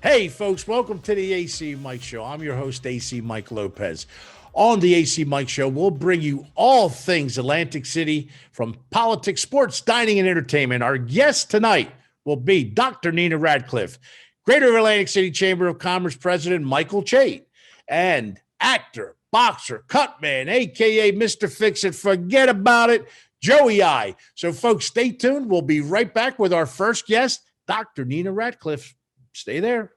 Hey, folks, welcome to the ACMike Show. I'm your host, ACMike Lopez. On the ACMike Show, we'll bring you all things Atlantic City, from politics, sports, dining, and entertainment. Our guest tonight will be Dr. Nina Radcliffe, Greater Atlantic City Chamber of Commerce President Michael Chait, and actor, boxer, cutman, a.k.a. Mr. Fix-It, forget about it, Joey I. So, folks, stay tuned. We'll be right back with our first guest, Dr. Nina Radcliffe. Stay there.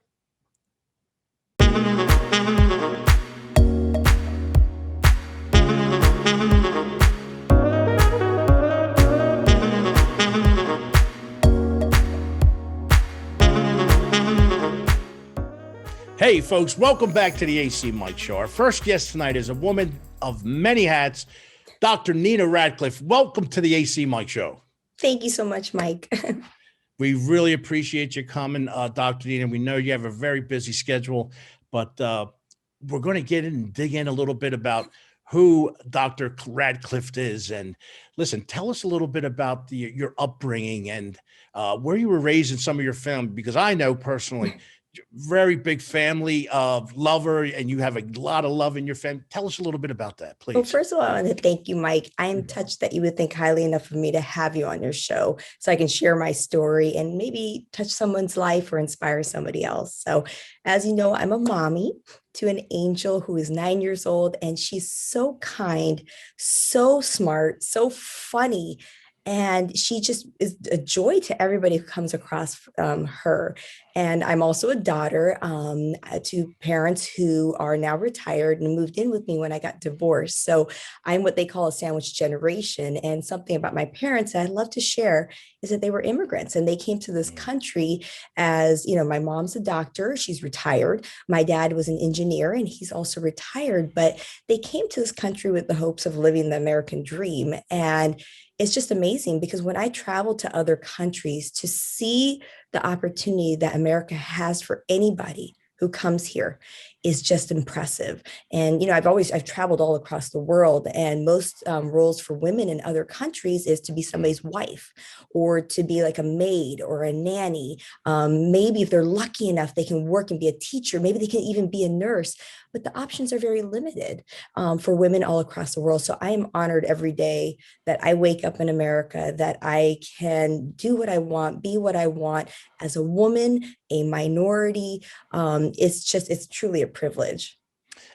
Hey, folks, welcome back to the ACMike Show. Our first guest tonight is a woman of many hats, Dr. Nina Radcliffe. Welcome to the ACMike Show. Thank you so much, Mike. We really appreciate you coming, Dr. Nina. We know you have a very busy schedule, but we're going to get in and dig in a little bit about who Dr. Radcliffe is. And listen, tell us a little bit about your upbringing and where you were raised in some of your family, because I know personally, very big family lover, and you have a lot of love in your family. Tell us a little bit about that, please. Well, first of all, I want to thank you, Mike. I am touched that you would think highly enough of me to have you on your show so I can share my story and maybe touch someone's life or inspire somebody else. So as you know, I'm a mommy to an angel who is 9 years old, and she's so kind, so smart, so funny. And she just is a joy to everybody who comes across her. And I'm also a daughter to parents who are now retired and moved in with me when I got divorced. So I'm what they call a sandwich generation. And something about my parents that I'd love to share is that they were immigrants, and they came to this country as, you know, my mom's a doctor, she's retired. My dad was an engineer, and he's also retired, but they came to this country with the hopes of living the American dream. And it's just amazing because when I travel to other countries, to see the opportunity that America has for anybody who comes here is just impressive. And, you know, I've traveled all across the world, and most roles for women in other countries is to be somebody's wife or to be like a maid or a nanny. Maybe if they're lucky enough, they can work and be a teacher. Maybe they can even be a nurse, but the options are very limited for women all across the world. So I am honored every day that I wake up in America, that I can do what I want, be what I want as a woman, a minority. It's truly a privilege.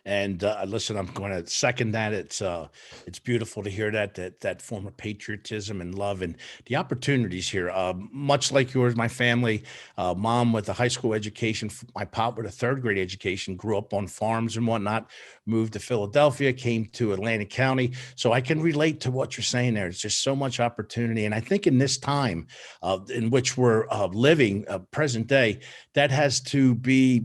And listen, I'm going to second that. It's beautiful to hear that form of patriotism and love and the opportunities here. Much like yours, my family, mom with a high school education, my pop with a third grade education, grew up on farms and whatnot, moved to Philadelphia, came to Atlantic County. So I can relate to what you're saying there. It's just so much opportunity. And I think in this time in which we're living, present day, that has to be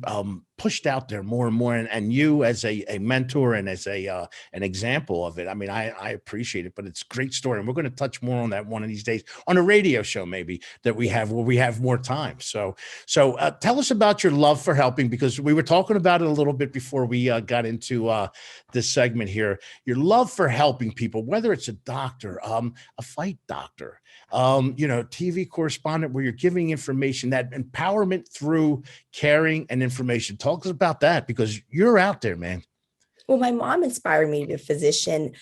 pushed out there more and more. And you as a mentor and as an example of it, I mean, I appreciate it, but it's a great story. And we're going to touch more on that one of these days on a radio show, maybe that we have where we have more time. So tell us about your love for helping, because we were talking about it a little bit before we got into this segment here. Your love for helping people, whether it's a doctor, a fight doctor, TV correspondent, where you're giving information, that empowerment through caring and information. Talk to us about that, because you're out there, man. Well, my mom inspired me to be a physician.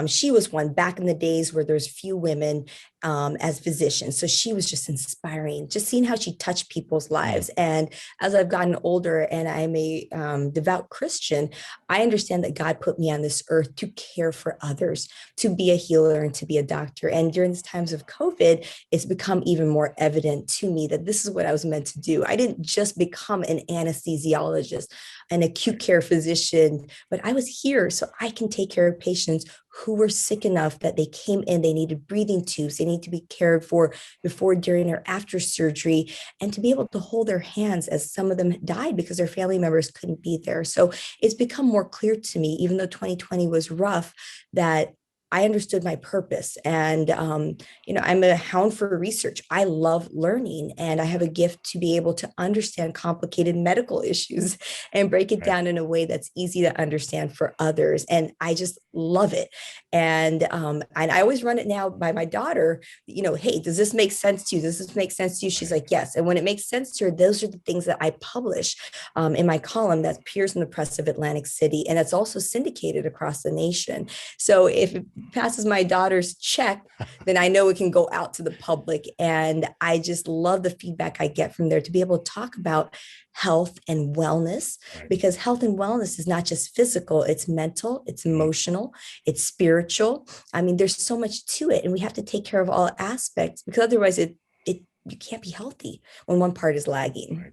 She was one back in the days where there's few women as physicians. So she was just inspiring, just seeing how she touched people's lives. And as I've gotten older and I'm a devout Christian, I understand that God put me on this earth to care for others, to be a healer and to be a doctor. And during these times of COVID, it's become even more evident to me that this is what I was meant to do. I didn't just become an anesthesiologist, an acute care physician, but I was here so I can take care of patients who were sick enough that they came in, they needed breathing tubes, they need to be cared for before, during, or after surgery, and to be able to hold their hands as some of them died because their family members couldn't be there. So it's become more clear to me, even though 2020 was rough, that I understood my purpose. And, I'm a hound for research. I love learning, and I have a gift to be able to understand complicated medical issues and break it Right. down in a way that's easy to understand for others. And I just love it. And I always run it now by my daughter, hey, does this make sense to you? Does this make sense to you? She's like, yes. And when it makes sense to her, those are the things that I publish in my column that appears in the Press of Atlantic City. And it's also syndicated across the nation. So if it passes my daughter's check, then I know it can go out to the public. And I just love the feedback I get from there to be able to talk about health and wellness, Right. because health and wellness is not just physical, it's mental, it's emotional, it's spiritual. I mean, there's so much to it, and we have to take care of all aspects, because otherwise you can't be healthy when one part is lagging. Right.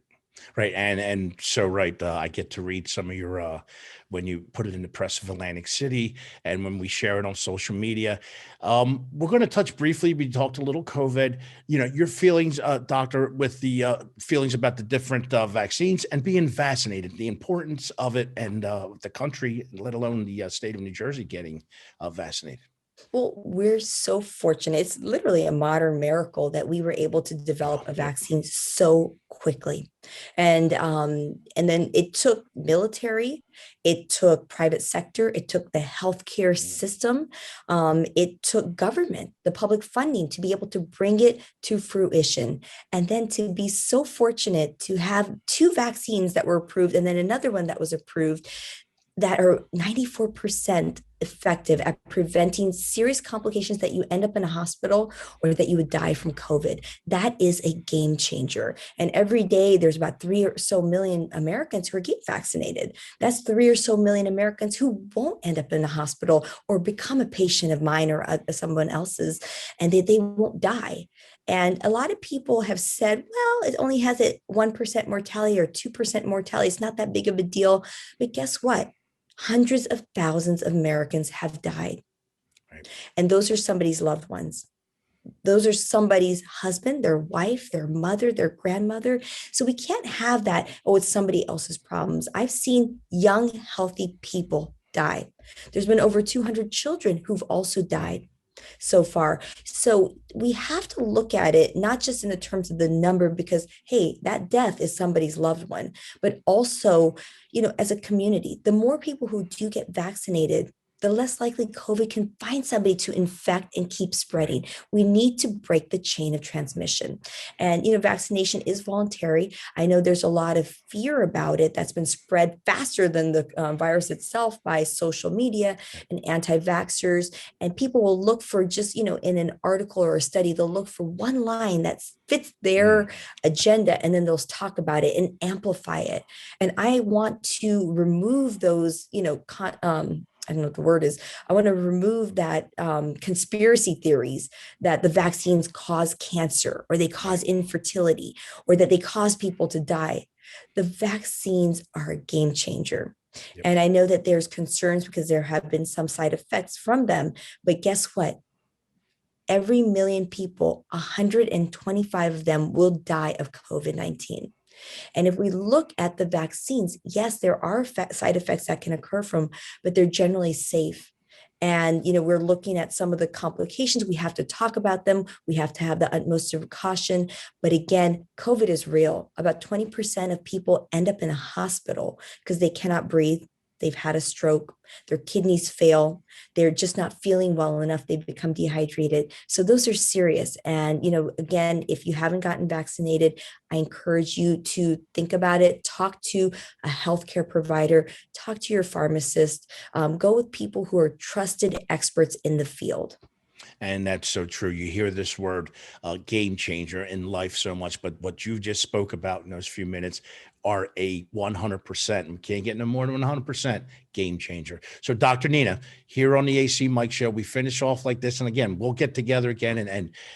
Right. And so, right. I get to read some of your, when you put it in the Press of Atlantic City and when we share it on social media. We're going to touch briefly. We talked a little COVID, your feelings, doctor, with the feelings about the different vaccines and being vaccinated, the importance of it, and the country, let alone the state of New Jersey, getting vaccinated. Well, we're so fortunate. It's literally a modern miracle that we were able to develop a Yep. vaccine so quickly. And then it took military, it took private sector, it took the healthcare system, it took government, the public funding, to be able to bring it to fruition. And then to be so fortunate to have two vaccines that were approved, and then another one that was approved, that are 94% effective at preventing serious complications that you end up in a hospital or that you would die from COVID. That is a game changer. And every day there's about 3 or so million Americans who are getting vaccinated. That's 3 or so million Americans who won't end up in a hospital or become a patient of mine or someone else's, and they won't die. And a lot of people have said, well, it only has a 1% mortality or 2% mortality. It's not that big of a deal. But guess what? Hundreds of thousands of Americans have died. Right. And those are somebody's loved ones. Those are somebody's husband, their wife, their mother, their grandmother. So we can't have that, oh, it's somebody else's problems. I've seen young, healthy people die. There's been over 200 children who've also died so far. So we have to look at it not just in the terms of the number, because, hey, that death is somebody's loved one, but also, as a community, the more people who do get vaccinated, the less likely COVID can find somebody to infect and keep spreading. We need to break the chain of transmission. And, vaccination is voluntary. I know there's a lot of fear about it that's been spread faster than the virus itself by social media and anti-vaxxers. And people will look for just, in an article or a study, they'll look for one line that fits their agenda, and then they'll talk about it and amplify it. And I want to remove those, I don't know what the word is. I want to remove that conspiracy theories that the vaccines cause cancer, or they cause infertility, or that they cause people to die. The vaccines are a game changer. Yep. And I know that there's concerns because there have been some side effects from them. But guess what? Every million people, 125 of them will die of COVID-19. And if we look at the vaccines, yes, there are side effects that can occur from, but they're generally safe. And, we're looking at some of the complications. We have to talk about them. We have to have the utmost of caution. But again, COVID is real. About 20% of people end up in a hospital because they cannot breathe. They've had a stroke, their kidneys fail, they're just not feeling well enough, they've become dehydrated. So those are serious. And, again, if you haven't gotten vaccinated, I encourage you to think about it, talk to a healthcare provider, talk to your pharmacist, go with people who are trusted experts in the field. And that's so true. You hear this word game changer in life so much, but what you just spoke about in those few minutes are a 100%. We can't get no more than 100% game changer. So Dr. Nina, here on the ACMike Show, we finish off like this. And again, we'll get together again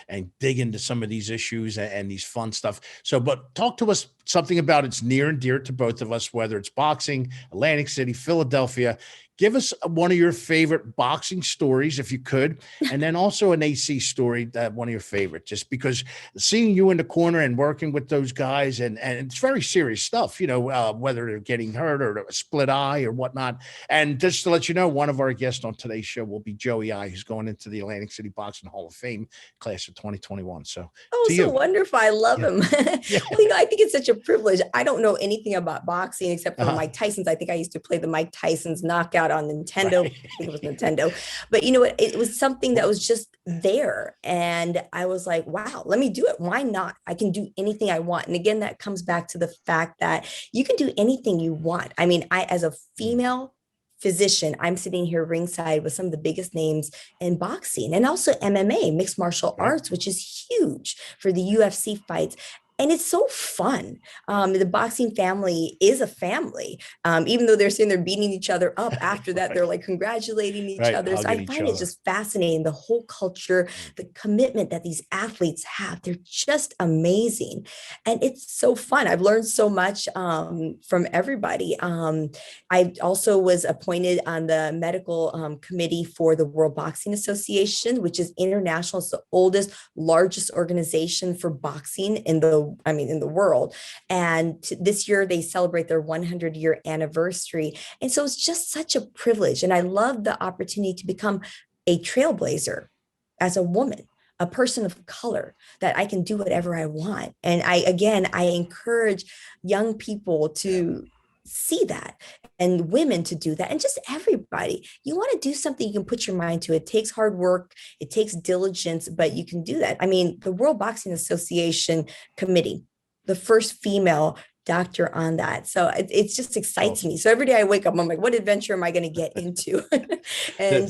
and dig into some of these issues and these fun stuff. So, but talk to us something about it's near and dear to both of us, whether it's boxing, Atlantic City, Philadelphia. Give us one of your favorite boxing stories, if you could, and then also an AC story, that one of your favorite, just because seeing you in the corner and working with those guys, and it's very serious stuff, whether they're getting hurt or a split eye or whatnot. And just to let you know, one of our guests on today's show will be Joey I, who's going into the Atlantic City Boxing Hall of Fame class of 2021. So, so wonderful. I love him. Yeah. Well, I think it's such a privilege. I don't know anything about boxing except for Mike Tyson's. I think I used to play the Mike Tyson's knockout on Nintendo. Right. I think it was Nintendo. But you know what? It was something that was just there. And I was like, wow, let me do it. Why not? I can do anything I want. And again, that comes back to the fact that you can do anything you want. I mean, as a female physician, I'm sitting here ringside with some of the biggest names in boxing and also MMA, mixed martial arts, which is huge for the UFC fights. And it's so fun. The boxing family is a family. Even though they're sitting there beating each other up, after that, they're like congratulating each other. So I find it just fascinating, the whole culture, the commitment that these athletes have. They're just amazing. And it's so fun. I've learned so much from everybody. I also was appointed on the medical committee for the World Boxing Association, which is international. It's the oldest, largest organization for boxing in the world. And this year they celebrate their 100-year anniversary. And so it's just such a privilege. And I love the opportunity to become a trailblazer as a woman, a person of color, that I can do whatever I want. And I encourage young people to see that, and women to do that, and just everybody. You want to do something, you can put your mind to it. It takes hard work, it takes diligence, but you can do that. I mean, the World Boxing Association committee, the first female doctor on that. So it just excites me. So every day I wake up, I'm like, what adventure am I going to get into? And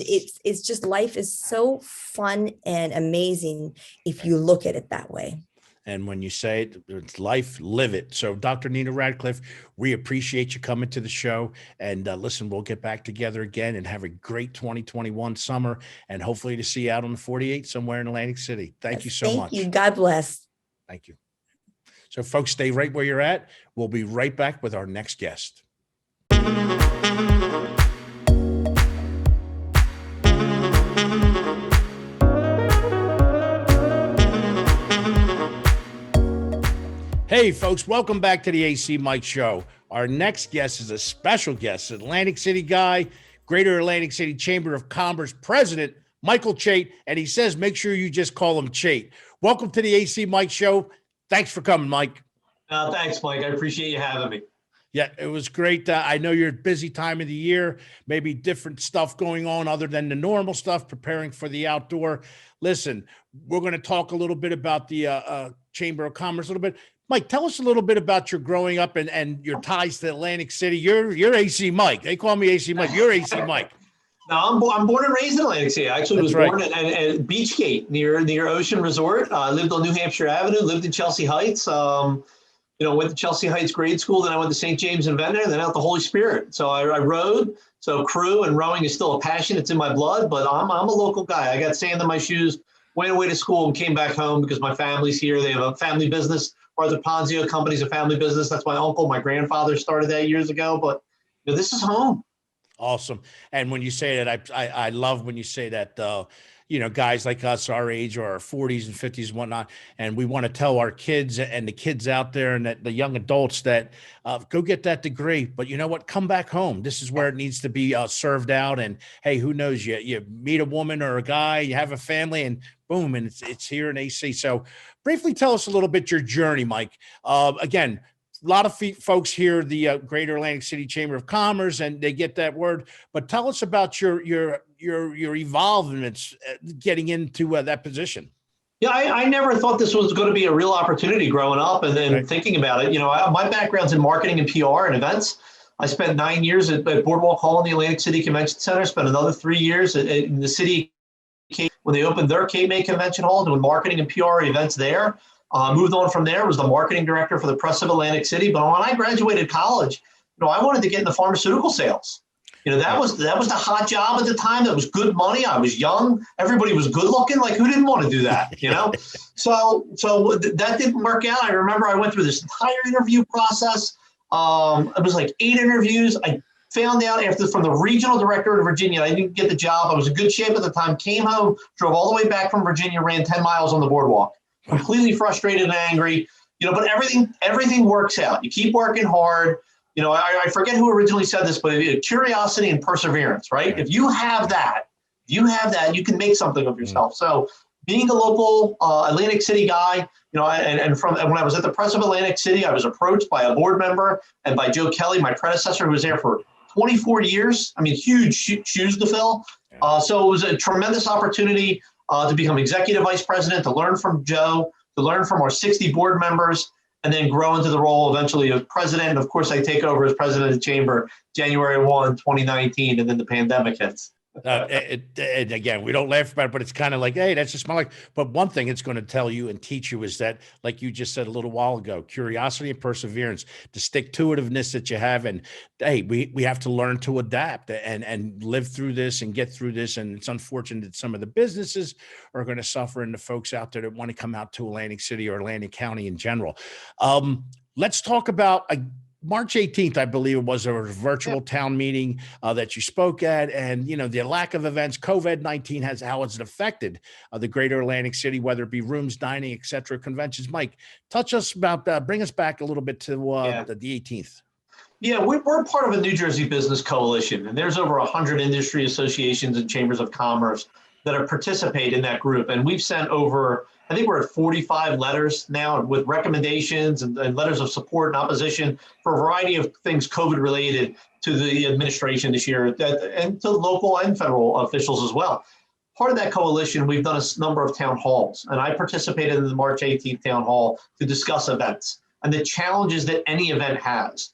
it's just, life is so fun and amazing if you look at it that way. And when you say it's life, live it. So Dr. Nina Radcliffe, we appreciate you coming to the show. And listen, we'll get back together again and have a great 2021 summer, and hopefully to see you out on the 48 somewhere in Atlantic City. Thank you so much. Thank you. God bless. Thank you. So folks, stay right where you're at. We'll be right back with our next guest. Hey folks, welcome back to the ACMike Show. Our next guest is a special guest, Atlantic City guy, Greater Atlantic City Chamber of Commerce President, Michael Chait, and he says make sure you just call him Chait. Welcome to the ACMike Show. Thanks for coming, Mike. Thanks, Mike. I appreciate you having me. Yeah, it was great. I know you're a busy time of the year, maybe different stuff going on other than the normal stuff, preparing for the outdoor. Listen, we're going to talk a little bit about the Chamber of Commerce a little bit. Mike, tell us a little bit about your growing up and your ties to Atlantic City. You're ACMike. They call me ACMike. You're ACMike. No, I'm born and raised in Atlantic City. I actually was born at Beachgate near Ocean Resort. I lived on New Hampshire Avenue, lived in Chelsea Heights. Went to Chelsea Heights grade school. Then I went to St. James and Ventnor, then out to Holy Spirit. So I rode. So crew and rowing is still a passion. It's in my blood, but I'm a local guy. I got sand in my shoes, went away to school and came back home because my family's here. They have a family business. Arthur Ponzio Company's a family business. That's my uncle. My grandfather started that years ago, but this is home. Awesome. And when you say that, I love when you say that, guys like us, our age or our 40s and 50s and whatnot, and we want to tell our kids and the kids out there and the young adults that go get that degree. But you know what? Come back home. This is where it needs to be served out. And hey, who knows? You meet a woman or a guy, you have a family, and boom, and it's here in AC. So briefly tell us a little bit your journey, Mike. Again, a lot of folks hear the Greater Atlantic City Chamber of Commerce and they get that word, but tell us about your evolvements getting into that position. Yeah, I never thought this was going to be a real opportunity growing up, and then thinking about it. My background's in marketing and PR and events. I spent 9 years at Boardwalk Hall in the Atlantic City Convention Center. Spent another 3 years in the city when they opened their Cape May Convention Hall, doing marketing and PR events there. Moved on from there, was the marketing director for the Press of Atlantic City. But when I graduated college, I wanted to get into pharmaceutical sales. That was the hot job at the time. That was good money. I was young. Everybody was good looking. Like, who didn't want to do that? So that didn't work out. I remember I went through this entire interview process. It was like 8 interviews. I Found out from the regional director in Virginia, I didn't get the job. I was in good shape at the time, came home, drove all the way back from Virginia, ran 10 miles on the boardwalk, completely frustrated and angry, but everything works out. You keep working hard. I forget who originally said this, but curiosity and perseverance, right? If you have that, you can make something of yourself. So being a local Atlantic City guy, and when I was at the Press of Atlantic City, I was approached by a board member and by Joe Kelly, my predecessor, who was there for 24 years. I mean, huge shoes to fill. So it was a tremendous opportunity to become executive vice president, to learn from Joe, to learn from our 60 board members, and then grow into the role eventually of president. And of course, I take over as president of the chamber January 1, 2019, and then the pandemic hits. And again, we don't laugh about it, but it's kind of like, hey, that's just my life. But one thing it's going to tell you and teach you is that, like you just said a little while ago, curiosity and perseverance, the stick-to-itiveness that you have. And hey, we have to learn to adapt and live through this and get through this. And it's unfortunate that some of the businesses are going to suffer, and the folks out there that want to come out to Atlantic City or Atlantic County in general. Let's talk about March 18th, I believe it was, a virtual town meeting that you spoke at, and the lack of events, COVID-19 how it's affected the greater Atlantic City, whether it be rooms, dining, et cetera, conventions. Mike, touch us about bring us back a little bit to the 18th. Yeah, we're part of a New Jersey business coalition, and there's over 100 industry associations and chambers of commerce that are participate in that group, and we've sent over, I think we're at 45 letters now with recommendations and letters of support and opposition for a variety of things COVID related to the administration this year, and to local and federal officials as well. Part of that coalition, we've done a number of town halls, and I participated in the March 18th town hall to discuss events and the challenges that any event has.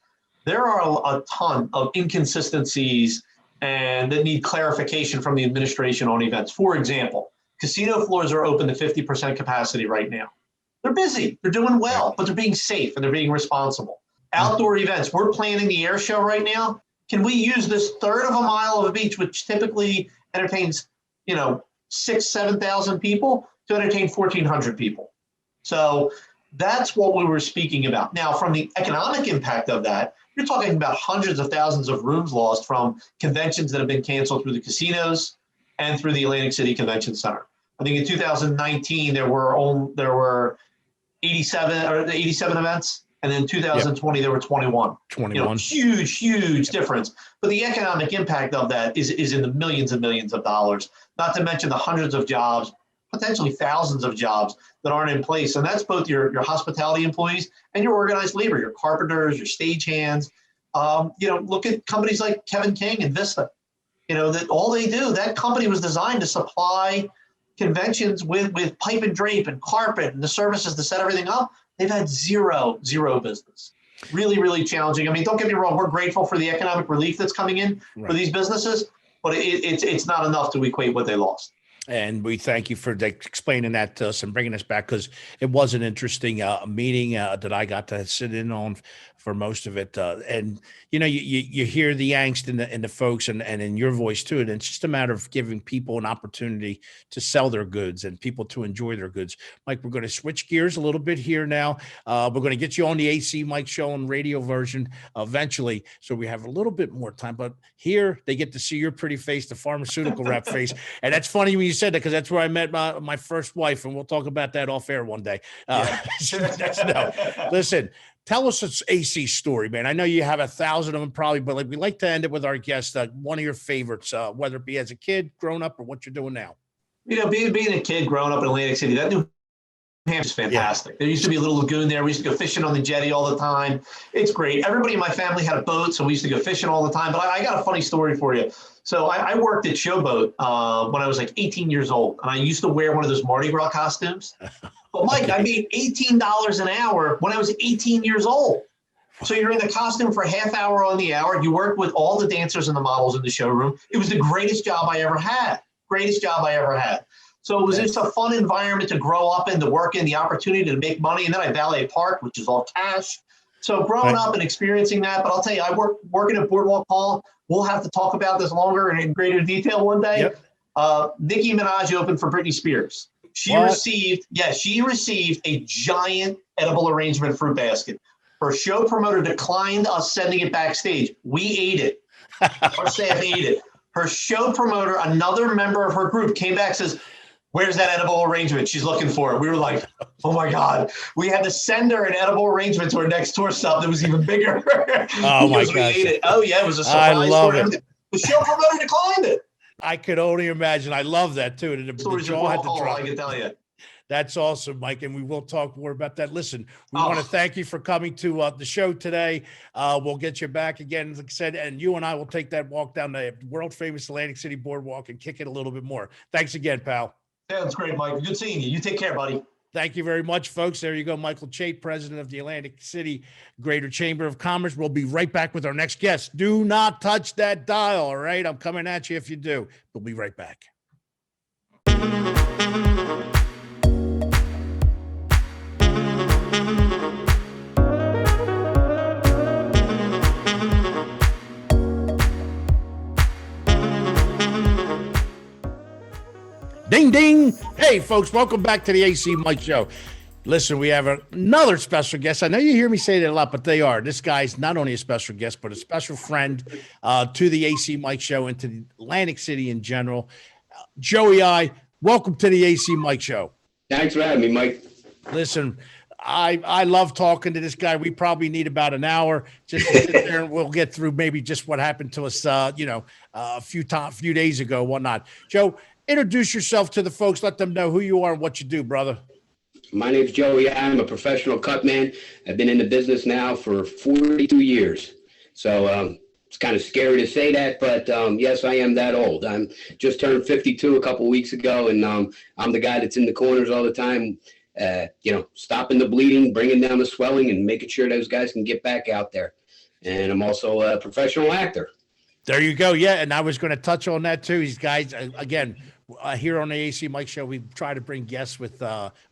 There are a ton of inconsistencies and that need clarification from the administration on events. For example, casino floors are open to 50% capacity right now. They're busy, they're doing well, but they're being safe and they're being responsible. Outdoor events, we're planning the air show right now. Can we use this third of a mile of a beach, which typically entertains, 6,000, 7,000 people, to entertain 1,400 people? So that's what we were speaking about. Now, from the economic impact of that, you're talking about hundreds of thousands of rooms lost from conventions that have been canceled through the casinos and through the Atlantic City Convention Center. I think in 2019 there were 87 events, and in 2020 there were 21. Huge difference. But the economic impact of that is in the millions and millions of dollars. Not to mention the hundreds of jobs, potentially thousands of jobs that aren't in place, and that's both your hospitality employees and your organized labor, your carpenters, your stagehands. Look at companies like Kevin King and Vista. That all they do, that company was designed to supply conventions with pipe and drape and carpet and the services to set everything up. They've had zero business. Really, really challenging. I mean, don't get me wrong, we're grateful for the economic relief that's coming in for these businesses, but it's not enough to equate what they lost. And we thank you for explaining that to us and bringing us back, because it was an interesting meeting that I got to sit in on for most of it. And, you hear the angst in the folks and in your voice too. And it's just a matter of giving people an opportunity to sell their goods and people to enjoy their goods. Mike, we're going to switch gears a little bit here now. We're going to get you on the ACMike Show and radio version eventually, so we have a little bit more time. But here they get to see your pretty face, the pharmaceutical rep face. And that's funny when you said that, because that's where I met my first wife, and we'll talk about that off air one day. Listen, tell us its AC story, man. I know you have 1,000 of them probably, but we like to end it with our guests. One of your favorites, whether it be as a kid, grown up, or what you're doing now. Being a kid growing up in Atlantic City, that New Hampshire's fantastic. There used to be a little lagoon there. We used to go fishing on the jetty all the time. It's great. Everybody in my family had a boat, so we used to go fishing all the time. But I got a funny story for you. So I worked at Showboat when I was like 18 years old, and I used to wear one of those Mardi Gras costumes. But Mike, I made $18 an hour when I was 18 years old. So you're in the costume for a half hour on the hour. You worked with all the dancers and the models in the showroom. It was the greatest job I ever had. So it was just a fun environment to grow up in, to work in, the opportunity to make money. And then I valet parked, which is all cash. So growing up and experiencing that, but I'll tell you, I working at Boardwalk Hall. We'll have to talk about this longer and in greater detail one day. Nicki Minaj opened for Britney Spears. She received a giant edible arrangement fruit basket. Her show promoter declined us sending it backstage. We ate it. Our staff ate it. Her show promoter, another member of her group, came back, says, "Where's that edible arrangement? She's looking for it." We were like, "Oh my God." We had to send her an edible arrangement to her next tour stop that was even bigger. Oh my gosh. gosh. We ate it. Oh yeah, it was a surprise. I love it. Everything. The show promoter declined it. I could only imagine. I love that too. The Stories of jaw had to alcohol, drop. I can tell you. That's awesome, Mike, and we will talk more about that. Listen, we Oh. want to thank you for coming to the show today. We'll get you back again, like I said, and you and I will take that walk down the world-famous Atlantic City Boardwalk and kick it a little bit more. Thanks again, pal. Sounds great, Mike. Good seeing you. You take care, buddy. Thank you very much, folks. There you go, Michael Chait, president of the Atlantic City Greater Chamber of Commerce. We'll be right back with our next guest. Do not touch that dial, all right? I'm coming at you if you do. We'll be right back. Ding, ding. Hey, folks, welcome back to the ACMike Show. Listen, we have another special guest. I know you hear me say that a lot, but they are. This guy's not only a special guest, but a special friend to the ACMike Show and to the Atlantic City in general. Joey I, welcome to the ACMike Show. Thanks for having me, Mike. Listen, I love talking to this guy. We probably need about an hour just to sit there and we'll get through maybe just what happened to us, a few days ago, whatnot. Joe, introduce yourself to the folks. Let them know who you are and what you do, brother. My name's Joey. I'm a professional cut man. I've been in the business now for 42 years. So it's kind of scary to say that, but yes, I am that old. I'm just turned 52 a couple weeks ago, and I'm the guy that's in the corners all the time, stopping the bleeding, bringing down the swelling, and making sure those guys can get back out there. And I'm also a professional actor. There you go. Yeah, and I was going to touch on that too. These guys, again, here on the ACMike Show, we try to bring guests with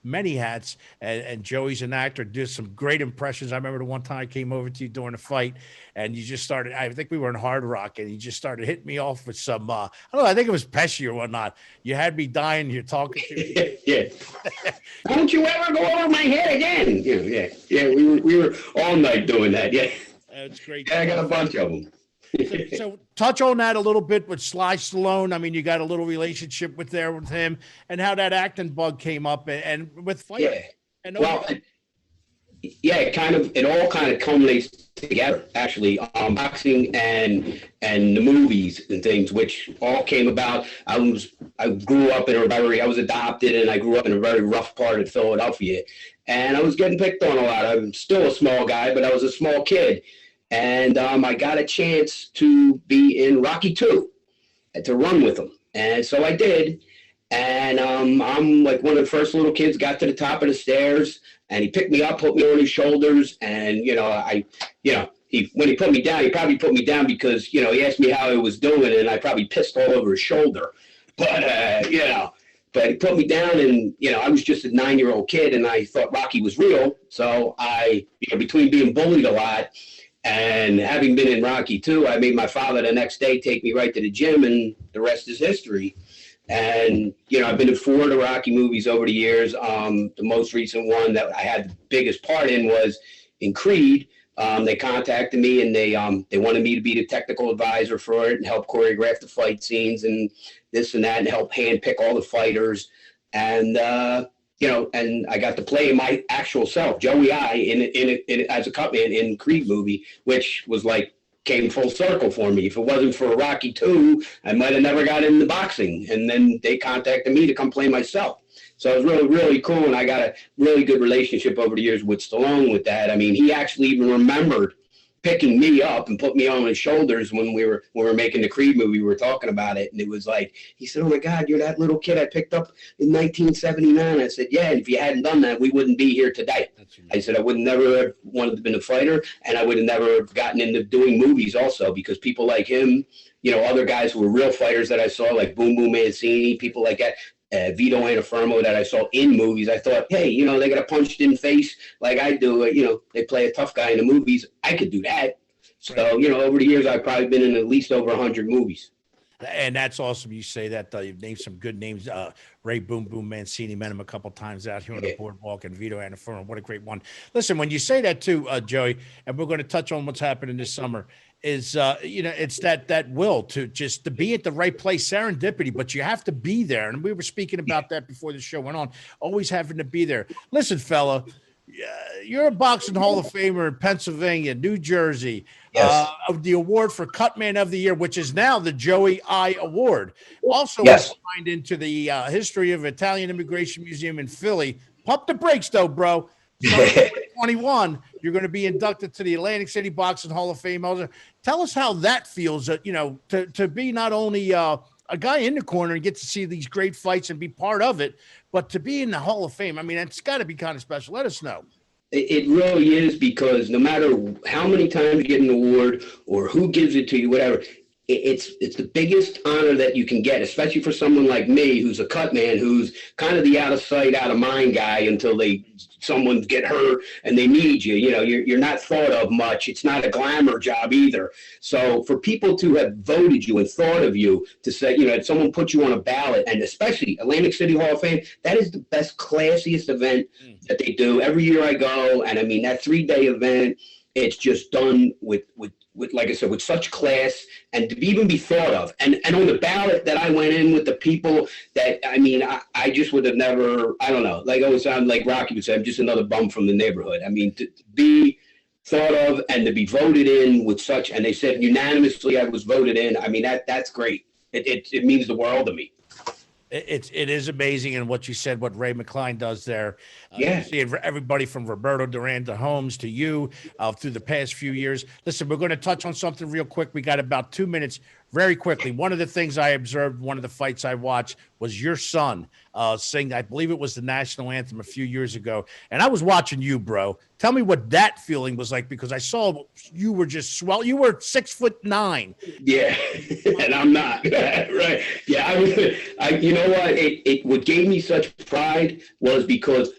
many hats, and Joey's an actor, did some great impressions. I remember the one time I came over to you during a fight, and you just started, I think we were in Hard Rock, and you just started hitting me off with some, I don't know, I think it was Pesci or whatnot. You had me dying, you're talking to me. Yeah. Don't you ever go over my head again. Yeah. We were all night doing that. Yeah. That's great. Yeah, I got a bunch of them. So touch on that a little bit with Sly Stallone. I mean, you got a little relationship with him, and how that acting bug came up, and with fighting. Yeah. And it all kind of culminates together, actually. Boxing and the movies and things, which all came about. I grew up I was adopted, and I grew up in a very rough part of Philadelphia, and I was getting picked on a lot. I'm still a small guy, but I was a small kid. And I got a chance to be in Rocky II, to run with him. And so I did. And I'm like one of the first little kids, got to the top of the stairs, and he picked me up, put me on his shoulders. And, when he put me down, he probably put me down because, he asked me how I was doing, and I probably pissed all over his shoulder. But, but he put me down, and, I was just a 9-year-old kid, and I thought Rocky was real. So between being bullied a lot, and having been in Rocky II, I made my father the next day take me right to the gym, and the rest is history. And, I've been in 4 of the Rocky movies over the years. The most recent one that I had the biggest part in was in Creed. They contacted me, and they wanted me to be the technical advisor for it and help choreograph the fight scenes and this and that, and help handpick all the fighters. And, and I got to play my actual self, Joey I, in as a cutman in Creed movie, which was came full circle for me. If it wasn't for Rocky II, I might have never got into boxing. And then they contacted me to come play myself. So it was really, really cool. And I got a really good relationship over the years with Stallone with that. I mean, he actually even remembered picking me up and put me on his shoulders when we were making the Creed movie. We were talking about it, and it was he said, "Oh my God, you're that little kid I picked up in 1979." I said, "Yeah, and if you hadn't done that, we wouldn't be here today." I said, "I would never have wanted to be a fighter, and I would have never have gotten into doing movies also, because people like him, other guys who were real fighters that I saw, like Boom Boom Mancini, people like that, Vito Antuofermo that I saw in movies, I thought, hey, they got a punched in face like I do. They play a tough guy in the movies. I could do that." So, over the years, I've probably been in at least over 100 movies. And that's awesome. You say that. You've named some good names. Ray Boom Boom Mancini, met him a couple times out here on the boardwalk, and Vito Anaforno. What a great one. Listen, when you say that too, Joey, and we're going to touch on what's happening this summer, is it's that will to be at the right place, serendipity, but you have to be there. And we were speaking about that before the show went on, always having to be there. Listen, fella, you're a boxing Hall of Famer in Pennsylvania, New Jersey. Yes. Of the award for Cutman of the Year, which is now the Joey I Award. Also signed into the History of Italian Immigration Museum in Philly. Pump the brakes, though, bro. 21, you're going to be inducted to the Atlantic City Boxing Hall of Fame. Tell us how that feels, to be not only a guy in the corner and get to see these great fights and be part of it, but to be in the Hall of Fame. I mean, it's got to be kind of special. Let us know. It really is, because no matter how many times you get an award or who gives it to you, whatever, it's the biggest honor that you can get, especially for someone like me, who's a cut man, who's kind of the out of sight, out of mind guy until someone get hurt and they need you. You're not thought of much. It's not a glamour job either. So for people to have voted you and thought of you, to say, if someone put you on a ballot, and especially Atlantic City Hall of Fame, that is the best, classiest event that they do. Every year I go, and I mean, that 3-day event, it's just done with, like I said, with such class, and to even be thought of. And on the ballot that I went in with the people that, I mean, I just would have never, I don't know, like I always sound like Rocky would say, I'm just another bum from the neighborhood. I mean, to be thought of and to be voted in with such, and they said unanimously I was voted in. I mean, that's great. It means the world to me. It is amazing, and what you said, what Ray McCline does there. You see everybody from Roberto Duran to Holmes to you through the past few years. Listen, we're going to touch on something real quick. We got about 2 minutes. Very quickly, one of the things I observed, one of the fights I watched, was your son sing, I believe it was the national anthem a few years ago. And I was watching you, bro. Tell me what that feeling was like, because I saw you were just swell. You were 6'9". Yeah, and I'm not. Right. Yeah, I you know what? What gave me such pride was because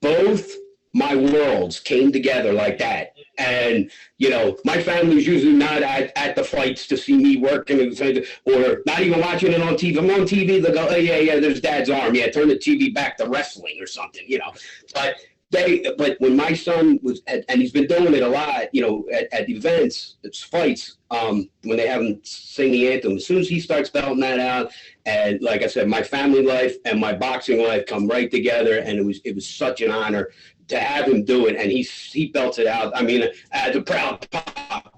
both my worlds came together like that. And, my family's usually not at the fights to see me working, or not even watching it on TV. I'm on TV, they'll go, oh, yeah, there's Dad's arm. Yeah, turn the TV back to wrestling or something, But when my son was, and he's been doing it a lot, at events, it's fights, when they have him sing the anthem, as soon as he starts belting that out, and like I said, my family life and my boxing life come right together, and it was such an honor to have him do it, and he belts it out. I mean, as a proud pop,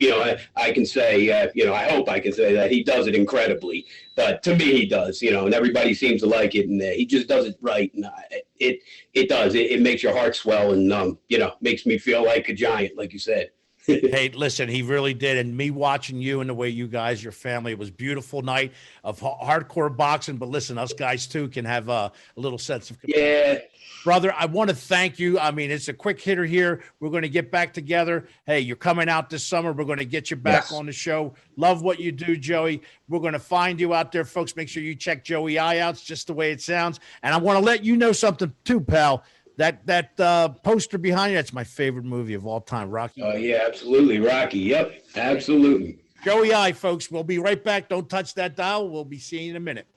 I can say, I hope I can say that he does it incredibly. But to me, he does, and everybody seems to like it, and he just does it right. And it does. It makes your heart swell, and makes me feel like a giant, like you said. Hey, listen, he really did. And me watching you and the way you guys, your family, it was a beautiful night of hardcore boxing. But listen, us guys too can have a little sense of community. Yeah. Brother, I want to thank you. I mean, it's a quick hitter here. We're going to get back together. Hey, you're coming out this summer. We're going to get you back on the show. Love what you do, Joey. We're going to find you out there, folks. Make sure you check Joey I out. It's just the way it sounds. And I want to let you know something too, pal. That poster behind you, that's my favorite movie of all time, Rocky. Oh, yeah, absolutely. Rocky. Yep, absolutely. Joey I, folks. We'll be right back. Don't touch that dial. We'll be seeing you in a minute.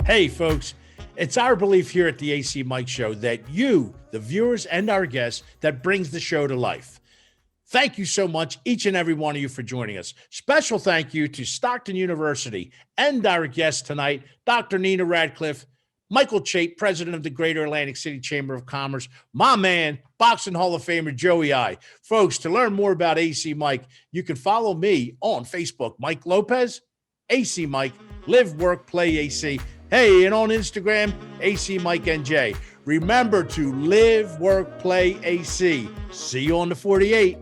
Hey, folks. It's our belief here at the ACMike Show that you, the viewers and our guests, that brings the show to life. Thank you so much, each and every one of you, for joining us. Special thank you to Stockton University and our guest tonight, Dr. Nina Radcliffe, Michael Chait, president of the Greater Atlantic City Chamber of Commerce, my man, Boxing Hall of Famer Joey I. Folks, to learn more about ACMike, you can follow me on Facebook, Mike Lopez, ACMike, Live, Work, Play AC. Hey, and on Instagram, ACMike NJ. Remember to live, work, play AC. See you on the 48.